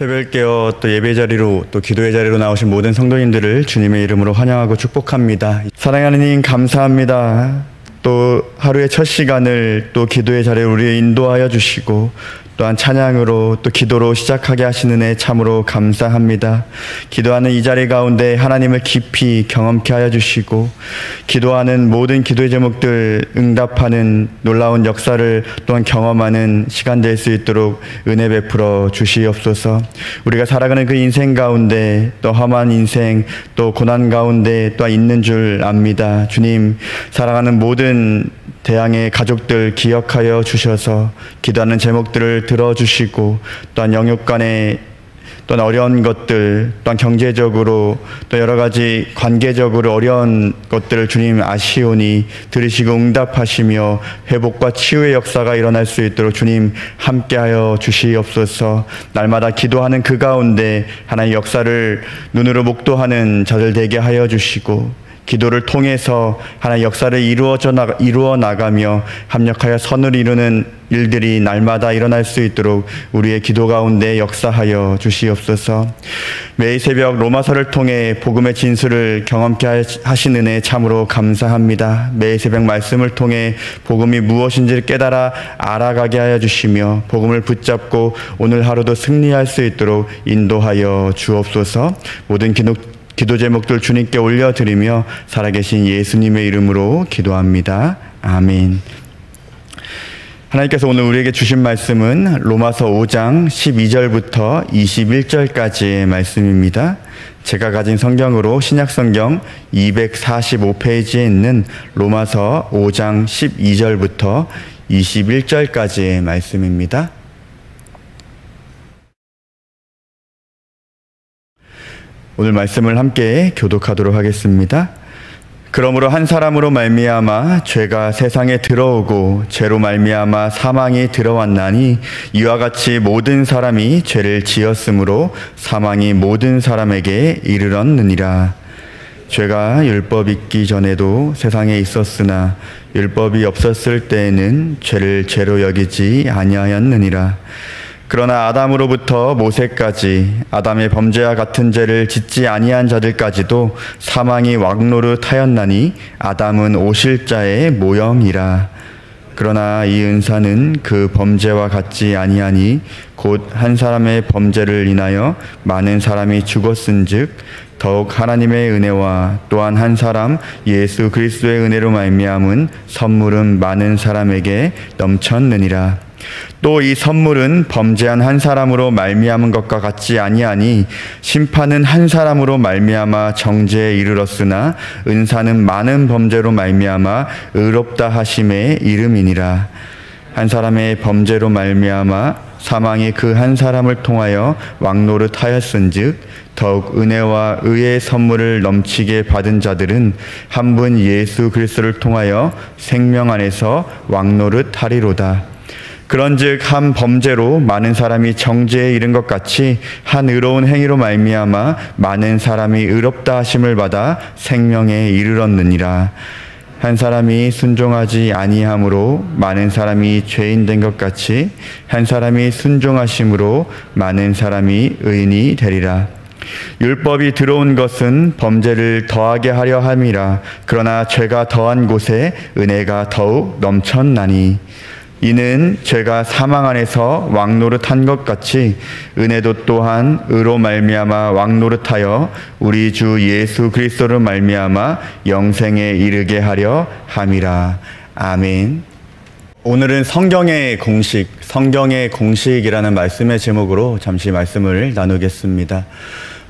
새벽 깨어 또 예배 자리로 또 기도의 자리로 나오신 모든 성도님들을 주님의 이름으로 환영하고 축복합니다. 사랑하는 하나님 감사합니다. 또 하루의 첫 시간을 또 기도의 자리에 우리를 인도하여 주시고 또한 찬양으로 또 기도로 시작하게 하시는 애 참으로 감사합니다. 기도하는 이 자리 가운데 하나님을 깊이 경험케 하여 주시고 기도하는 모든 기도의 제목들 응답하는 놀라운 역사를 또한 경험하는 시간 될 수 있도록 은혜 베풀어 주시옵소서. 우리가 살아가는 그 인생 가운데 또 험한 인생 또 고난 가운데 또 있는 줄 압니다. 주님, 살아가는 모든 대항의 가족들 기억하여 주셔서 기도하는 제목들을 들어주시고 또한 영육 간의 또한 어려운 것들 또한 경제적으로 또 여러 가지 관계적으로 어려운 것들을 주님 아시오니 들으시고 응답하시며 회복과 치유의 역사가 일어날 수 있도록 주님 함께하여 주시옵소서. 날마다 기도하는 그 가운데 하나님의 역사를 눈으로 목도하는 자들 되게 하여 주시고 기도를 통해서 하나님의 역사를 이루어 나가며 합력하여 선을 이루는 일들이 날마다 일어날 수 있도록 우리의 기도 가운데 역사하여 주시옵소서. 매일 새벽 로마서를 통해 복음의 진수를 경험케 하시는 애 참으로 감사합니다. 매일 새벽 말씀을 통해 복음이 무엇인지를 깨달아 알아가게 하여 주시며 복음을 붙잡고 오늘 하루도 승리할 수 있도록 인도하여 주옵소서. 모든 기도 제목들 주님께 올려드리며 살아계신 예수님의 이름으로 기도합니다. 아멘. 하나님께서 오늘 우리에게 주신 말씀은 로마서 5장 12절부터 21절까지의 말씀입니다. 제가 가진 성경으로 신약성경 245페이지에 있는 로마서 5장 12절부터 21절까지의 말씀입니다. 오늘 말씀을 함께 교독하도록 하겠습니다. 그러므로 한 사람으로 말미암아 죄가 세상에 들어오고 죄로 말미암아 사망이 들어왔나니 이와 같이 모든 사람이 죄를 지었으므로 사망이 모든 사람에게 이르렀느니라. 죄가 율법 있기 전에도 세상에 있었으나 율법이 없었을 때에는 죄를 죄로 여기지 아니하였느니라. 그러나 아담으로부터 모세까지 아담의 범죄와 같은 죄를 짓지 아니한 자들까지도 사망이 왕노릇하였나니 아담은 오실자의 모형이라. 그러나 이 은사는 그 범죄와 같지 아니하니 곧 한 사람의 범죄를 인하여 많은 사람이 죽었은즉 더욱 하나님의 은혜와 또한 한 사람 예수 그리스도의 은혜로 말미암은 선물은 많은 사람에게 넘쳤느니라. 또 이 선물은 범죄한 한 사람으로 말미암은 것과 같지 아니하니 심판은 한 사람으로 말미암아 정죄에 이르렀으나 은사는 많은 범죄로 말미암아 의롭다 하심의 이름이니라. 한 사람의 범죄로 말미암아 사망이 그 한 사람을 통하여 왕노릇하였은즉 더욱 은혜와 의의 선물을 넘치게 받은 자들은 한 분 예수 그리스도를 통하여 생명 안에서 왕노릇하리로다. 그런즉 한 범죄로 많은 사람이 정죄에 이른 것 같이 한 의로운 행위로 말미암아 많은 사람이 의롭다 하심을 받아 생명에 이르렀느니라. 한 사람이 순종하지 아니함으로 많은 사람이 죄인 된 것 같이 한 사람이 순종하심으로 많은 사람이 의인이 되리라. 율법이 들어온 것은 범죄를 더하게 하려 함이라. 그러나 죄가 더한 곳에 은혜가 더욱 넘쳤나니 이는 죄가 사망 안에서 왕노릇한 것 같이 은혜도 또한 의로 말미암아 왕노릇하여 우리 주 예수 그리스도로 말미암아 영생에 이르게 하려 함이라. 아멘. 오늘은 성경의 공식이라는 말씀의 제목으로 잠시 말씀을 나누겠습니다.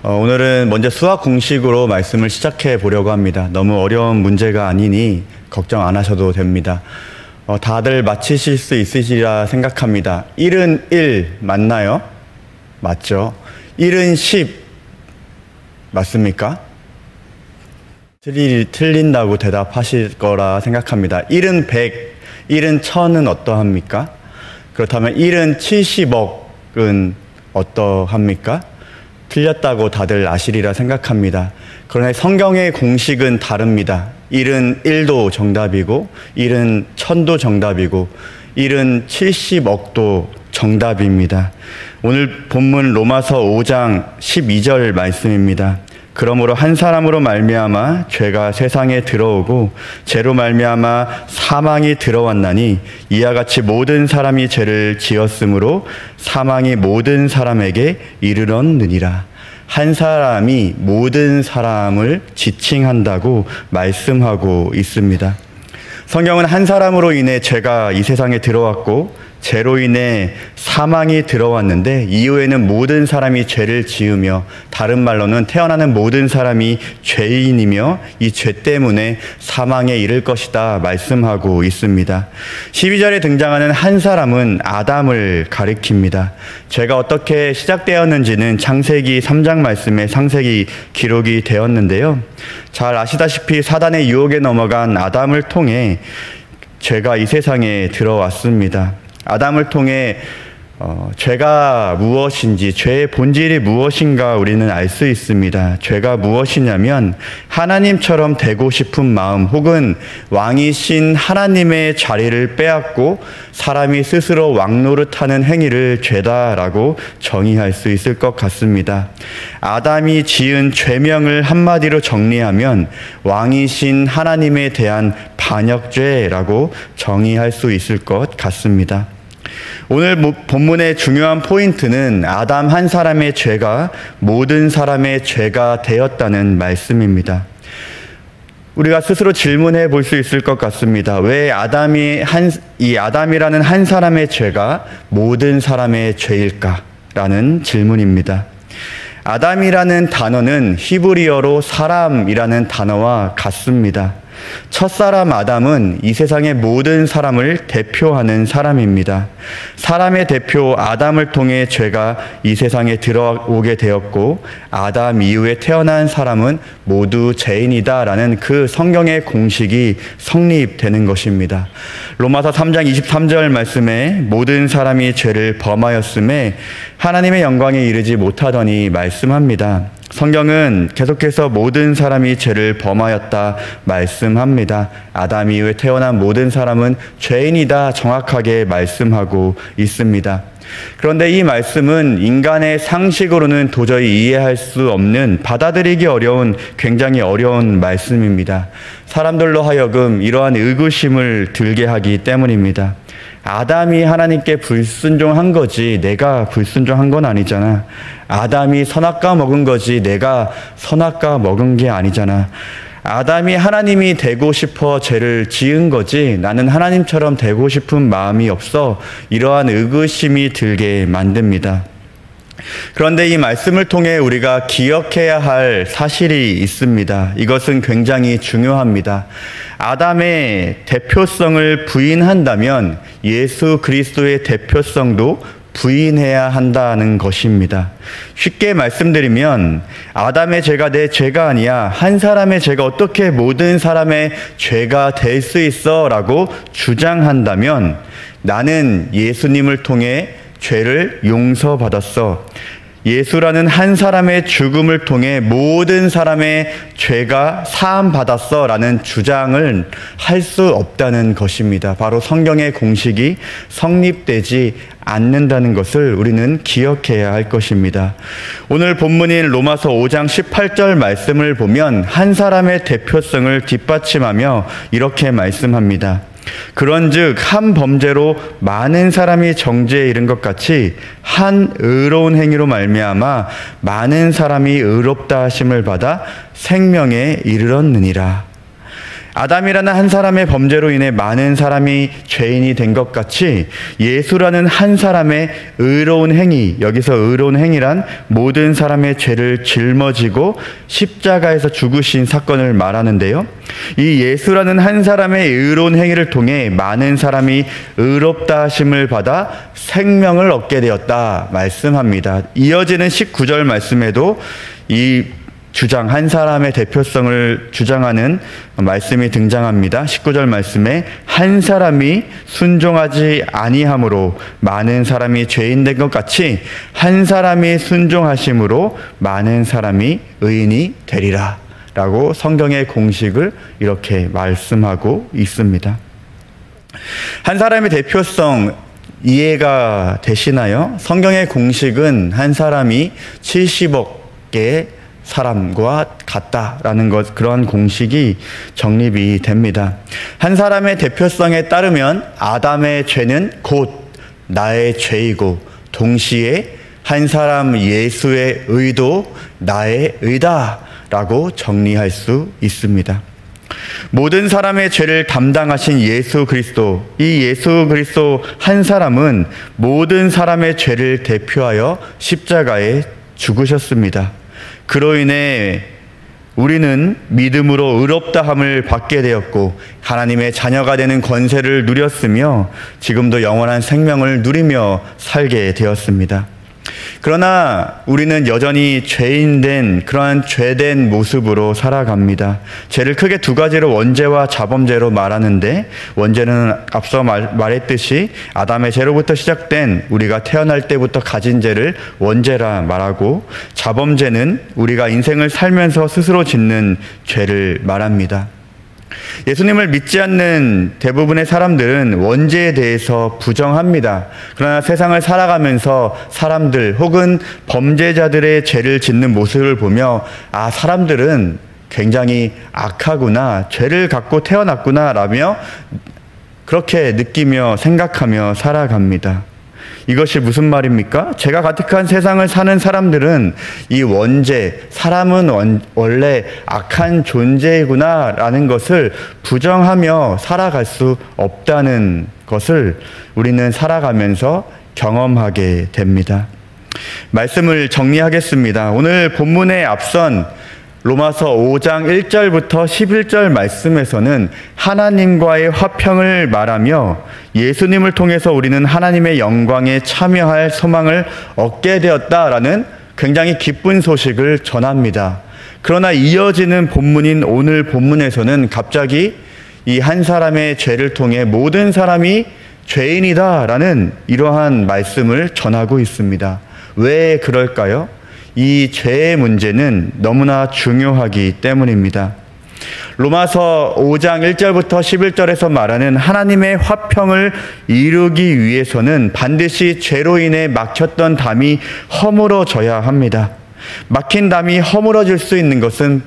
오늘은 먼저 수학 공식으로 말씀을 시작해 보려고 합니다. 너무 어려운 문제가 아니니 걱정 안 하셔도 됩니다. 다들 맞히실 수 있으시리라 생각합니다. 1은 1 맞나요? 맞죠? 1은 10 맞습니까? 틀린다고 대답하실 거라 생각합니다. 1은 100, 1은 1000은 어떠합니까? 그렇다면 1은 70억은 어떠합니까? 틀렸다고 다들 아시리라 생각합니다. 그러나 성경의 공식은 다릅니다. 1은 1도 정답이고 1은 1000도 정답이고 1은 70억도 정답입니다. 오늘 본문 로마서 5장 12절 말씀입니다. 그러므로 한 사람으로 말미암아 죄가 세상에 들어오고 죄로 말미암아 사망이 들어왔나니 이와 같이 모든 사람이 죄를 지었으므로 사망이 모든 사람에게 이르렀느니라. 한 사람이 모든 사람을 지칭한다고 말씀하고 있습니다. 성경은 한 사람으로 인해 죄가 이 세상에 들어왔고 죄로 인해 사망이 들어왔는데 이후에는 모든 사람이 죄를 지으며, 다른 말로는 태어나는 모든 사람이 죄인이며 이 죄 때문에 사망에 이를 것이다 말씀하고 있습니다. 12절에 등장하는 한 사람은 아담을 가리킵니다. 죄가 어떻게 시작되었는지는 창세기 3장 말씀에 상세히 기록이 되었는데요. 잘 아시다시피 사단의 유혹에 넘어간 아담을 통해 죄가 이 세상에 들어왔습니다. 아담을 통해 죄가 무엇인지, 죄의 본질이 무엇인가 우리는 알 수 있습니다. 죄가 무엇이냐면 하나님처럼 되고 싶은 마음, 혹은 왕이신 하나님의 자리를 빼앗고 사람이 스스로 왕노릇하는 행위를 죄다라고 정의할 수 있을 것 같습니다. 아담이 지은 죄명을 한마디로 정리하면 왕이신 하나님에 대한 반역죄라고 정의할 수 있을 것 같습니다. 오늘 본문의 중요한 포인트는 아담 한 사람의 죄가 모든 사람의 죄가 되었다는 말씀입니다. 우리가 스스로 질문해 볼 수 있을 것 같습니다. 왜 이 아담이라는 한 사람의 죄가 모든 사람의 죄일까라는 질문입니다. 아담이라는 단어는 히브리어로 사람이라는 단어와 같습니다. 첫사람 아담은 이 세상의 모든 사람을 대표하는 사람입니다. 사람의 대표 아담을 통해 죄가 이 세상에 들어오게 되었고, 아담 이후에 태어난 사람은 모두 죄인이다라는 그 성경의 공식이 성립되는 것입니다. 로마서 3장 23절 말씀에 모든 사람이 죄를 범하였음에 하나님의 영광에 이르지 못하더니 말씀합니다. 성경은 계속해서 모든 사람이 죄를 범하였다 말씀합니다. 아담 이후에 태어난 모든 사람은 죄인이다 정확하게 말씀하고 있습니다. 그런데 이 말씀은 인간의 상식으로는 도저히 이해할 수 없는, 받아들이기 어려운, 굉장히 어려운 말씀입니다. 사람들로 하여금 이러한 의구심을 들게 하기 때문입니다. 아담이 하나님께 불순종한 거지 내가 불순종한 건 아니잖아. 아담이 선악과 먹은 거지 내가 선악과 먹은 게 아니잖아. 아담이 하나님이 되고 싶어 죄를 지은 거지 나는 하나님처럼 되고 싶은 마음이 없어. 이러한 의구심이 들게 만듭니다. 그런데 이 말씀을 통해 우리가 기억해야 할 사실이 있습니다. 이것은 굉장히 중요합니다. 아담의 대표성을 부인한다면 예수 그리스도의 대표성도 부인해야 한다는 것입니다. 쉽게 말씀드리면 아담의 죄가 내 죄가 아니야, 한 사람의 죄가 어떻게 모든 사람의 죄가 될 수 있어 라고 주장한다면 나는 예수님을 통해 죄를 용서받았어. 예수라는 한 사람의 죽음을 통해 모든 사람의 죄가 사함받았어 라는 주장을 할 수 없다는 것입니다. 바로 성경의 공식이 성립되지 않는다는 것을 우리는 기억해야 할 것입니다. 오늘 본문인 로마서 5장 18절 말씀을 보면 한 사람의 대표성을 뒷받침하며 이렇게 말씀합니다. 그런즉 한 범죄로 많은 사람이 정죄에 이른 것 같이 한 의로운 행위로 말미암아 많은 사람이 의롭다 하심을 받아 생명에 이르렀느니라. 아담이라는 한 사람의 범죄로 인해 많은 사람이 죄인이 된 것 같이 예수라는 한 사람의 의로운 행위, 여기서 의로운 행위란 모든 사람의 죄를 짊어지고 십자가에서 죽으신 사건을 말하는데요. 이 예수라는 한 사람의 의로운 행위를 통해 많은 사람이 의롭다 하심을 받아 생명을 얻게 되었다 말씀합니다. 이어지는 19절 말씀에도 이 한 사람의 대표성을 주장하는 말씀이 등장합니다. 19절 말씀에 한 사람이 순종하지 아니함으로 많은 사람이 죄인 된 것 같이 한 사람이 순종하심으로 많은 사람이 의인이 되리라 라고 성경의 공식을 이렇게 말씀하고 있습니다. 한 사람의 대표성, 이해가 되시나요? 성경의 공식은 한 사람이 70억의 사람과 같다라는 것, 그런 공식이 정립이 됩니다. 한 사람의 대표성에 따르면 아담의 죄는 곧 나의 죄이고, 동시에 한 사람 예수의 의도 나의 의다라고 정리할 수 있습니다. 모든 사람의 죄를 담당하신 예수 그리스도, 이 예수 그리스도 한 사람은 모든 사람의 죄를 대표하여 십자가에 죽으셨습니다. 그로 인해 우리는 믿음으로 의롭다함을 받게 되었고 하나님의 자녀가 되는 권세를 누렸으며 지금도 영원한 생명을 누리며 살게 되었습니다. 그러나 우리는 여전히 죄인된, 그러한 죄된 모습으로 살아갑니다. 죄를 크게 두 가지로 원죄와 자범죄로 말하는데, 원죄는 앞서 말했듯이 아담의 죄로부터 시작된 우리가 태어날 때부터 가진 죄를 원죄라 말하고, 자범죄는 우리가 인생을 살면서 스스로 짓는 죄를 말합니다. 예수님을 믿지 않는 대부분의 사람들은 원죄에 대해서 부정합니다. 그러나 세상을 살아가면서 사람들 혹은 범죄자들의 죄를 짓는 모습을 보며 사람들은 굉장히 악하구나, 죄를 갖고 태어났구나 라며 그렇게 느끼며 생각하며 살아갑니다. 이것이 무슨 말입니까? 죄가 가득한 세상을 사는 사람들은 이 원죄, 사람은 원래 악한 존재이구나 라는 것을 부정하며 살아갈 수 없다는 것을 우리는 살아가면서 경험하게 됩니다. 말씀을 정리하겠습니다. 오늘 본문에 앞선 로마서 5장 1절부터 11절 말씀에서는 하나님과의 화평을 말하며 예수님을 통해서 우리는 하나님의 영광에 참여할 소망을 얻게 되었다라는 굉장히 기쁜 소식을 전합니다. 그러나 이어지는 본문인 오늘 본문에서는 갑자기 이 한 사람의 죄를 통해 모든 사람이 죄인이다라는 이러한 말씀을 전하고 있습니다. 왜 그럴까요? 이 죄의 문제는 너무나 중요하기 때문입니다. 로마서 5장 1절부터 11절에서 말하는 하나님의 화평을 이루기 위해서는 반드시 죄로 인해 막혔던 담이 허물어져야 합니다. 막힌 담이 허물어질 수 있는 것은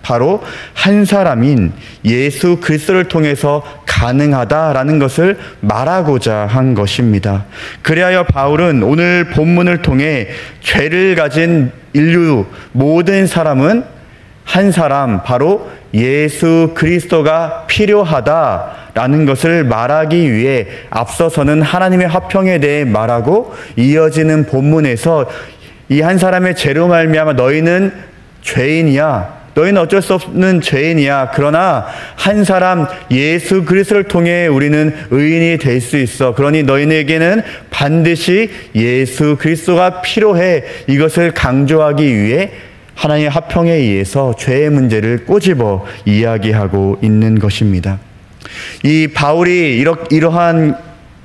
바로 한 사람인 예수 그리스도를 통해서 가능하다라는 것을 말하고자 한 것입니다. 그리하여 바울은 오늘 본문을 통해 죄를 가진 인류 모든 사람은 한 사람, 바로 예수 그리스도가 필요하다라는 것을 말하기 위해 앞서서는 하나님의 화평에 대해 말하고, 이어지는 본문에서 이 한 사람의 죄로 말미암아 너희는 죄인이야, 너희는 어쩔 수 없는 죄인이야. 그러나 한 사람 예수 그리스도를 통해 우리는 의인이 될 수 있어. 그러니 너희에게는 반드시 예수 그리스도가 필요해. 이것을 강조하기 위해 하나님의 화평에 의해서 죄의 문제를 꼬집어 이야기하고 있는 것입니다. 이 바울이 이러한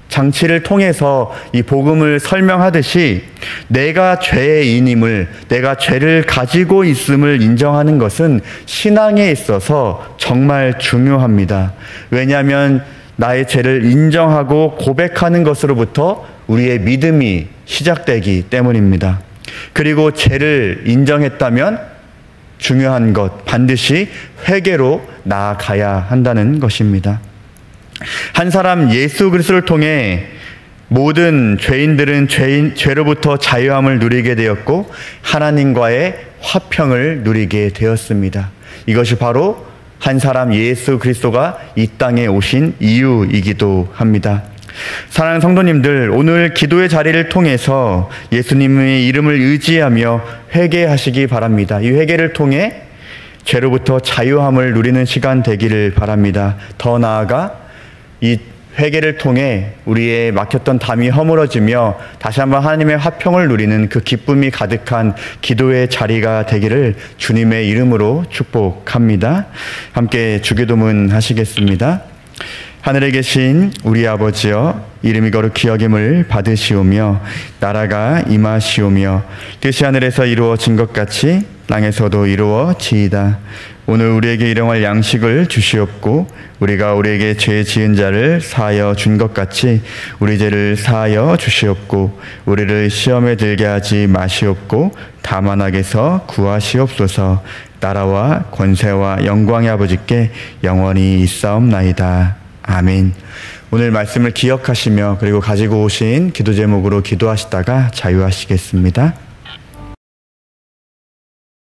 장치를 통해서 이 복음을 설명하듯이 내가 죄인임을, 내가 죄를 가지고 있음을 인정하는 것은 신앙에 있어서 정말 중요합니다. 왜냐하면 나의 죄를 인정하고 고백하는 것으로부터 우리의 믿음이 시작되기 때문입니다. 그리고 죄를 인정했다면 중요한 것, 반드시 회개로 나아가야 한다는 것입니다. 한 사람 예수 그리스도를 통해 모든 죄인들은 죄로부터 자유함을 누리게 되었고 하나님과의 화평을 누리게 되었습니다. 이것이 바로 한 사람 예수 그리스도가 이 땅에 오신 이유이기도 합니다. 사랑하는 성도님들, 오늘 기도의 자리를 통해서 예수님의 이름을 의지하며 회개하시기 바랍니다. 이 회개를 통해 죄로부터 자유함을 누리는 시간 되기를 바랍니다. 더 나아가 이 회개를 통해 우리의 막혔던 담이 허물어지며 다시 한번 하나님의 화평을 누리는 그 기쁨이 가득한 기도의 자리가 되기를 주님의 이름으로 축복합니다. 함께 주기도문 하시겠습니다. 하늘에 계신 우리 아버지여, 이름이 거룩히 여김을 받으시오며 나라가 임하시오며 뜻이 하늘에서 이루어진 것 같이 땅에서도 이루어지이다. 오늘 우리에게 일용할 양식을 주시옵고 우리가 우리에게 죄 지은 자를 사하여 준 것 같이 우리 죄를 사하여 주시옵고 우리를 시험에 들게 하지 마시옵고 다만 악에서 구하시옵소서. 나라와 권세와 영광의 아버지께 영원히 있사옵나이다. 아멘. 오늘 말씀을 기억하시며 그리고 가지고 오신 기도 제목으로 기도하시다가 자유하시겠습니다.